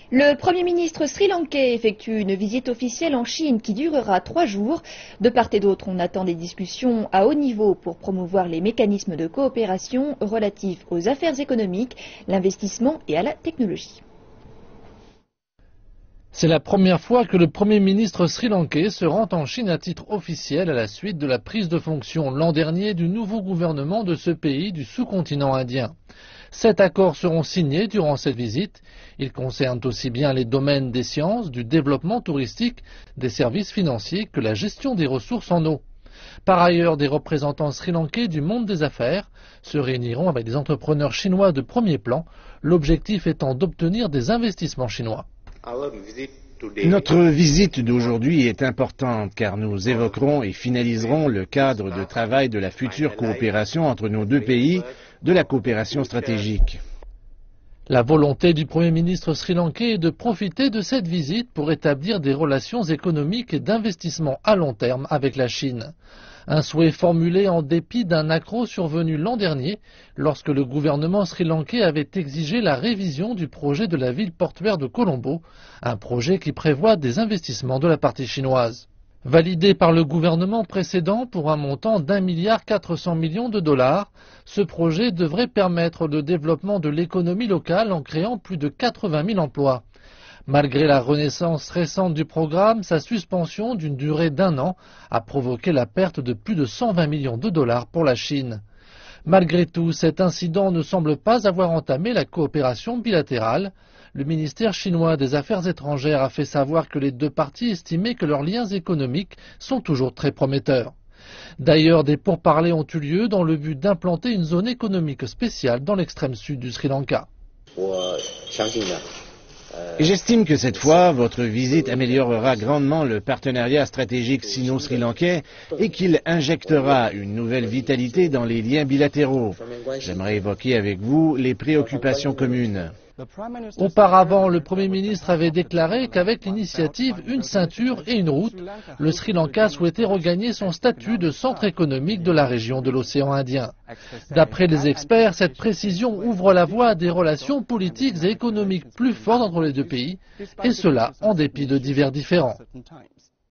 Le Premier ministre sri-lankais effectue une visite officielle en Chine qui durera 3 jours. De part et d'autre, on attend des discussions à haut niveau pour promouvoir les mécanismes de coopération relatifs aux affaires économiques, l'investissement et à la technologie. C'est la première fois que le Premier ministre sri-lankais se rend en Chine à titre officiel à la suite de la prise de fonction l'an dernier du nouveau gouvernement de ce pays du sous-continent indien. 7 accords seront signés durant cette visite. Ils concernent aussi bien les domaines des sciences, du développement touristique, des services financiers que la gestion des ressources en eau. Par ailleurs, des représentants sri-lankais du monde des affaires se réuniront avec des entrepreneurs chinois de premier plan, l'objectif étant d'obtenir des investissements chinois. Notre visite d'aujourd'hui est importante car nous évoquerons et finaliserons le cadre de travail de la future coopération entre nos deux pays, de la coopération stratégique. La volonté du Premier ministre sri-lankais est de profiter de cette visite pour établir des relations économiques et d'investissement à long terme avec la Chine. Un souhait formulé en dépit d'un accroc survenu l'an dernier lorsque le gouvernement sri-lankais avait exigé la révision du projet de la ville portuaire de Colombo, un projet qui prévoit des investissements de la partie chinoise. Validé par le gouvernement précédent pour un montant d'1,4 milliard de dollars, ce projet devrait permettre le développement de l'économie locale en créant plus de 80 000 emplois. Malgré la renaissance récente du programme, sa suspension d'une durée d'1 an a provoqué la perte de plus de 120 millions de dollars pour la Chine. Malgré tout, cet incident ne semble pas avoir entamé la coopération bilatérale. Le ministère chinois des Affaires étrangères a fait savoir que les deux parties estimaient que leurs liens économiques sont toujours très prometteurs. D'ailleurs, des pourparlers ont eu lieu dans le but d'implanter une zone économique spéciale dans l'extrême sud du Sri Lanka. J'estime que cette fois, votre visite améliorera grandement le partenariat stratégique sino-sri-lankais et qu'il injectera une nouvelle vitalité dans les liens bilatéraux. J'aimerais évoquer avec vous les préoccupations communes. Auparavant, le Premier ministre avait déclaré qu'avec l'initiative Une ceinture et une route, le Sri Lanka souhaitait regagner son statut de centre économique de la région de l'océan Indien. D'après les experts, cette précision ouvre la voie à des relations politiques et économiques plus fortes entre les deux pays, et cela en dépit de divers différends.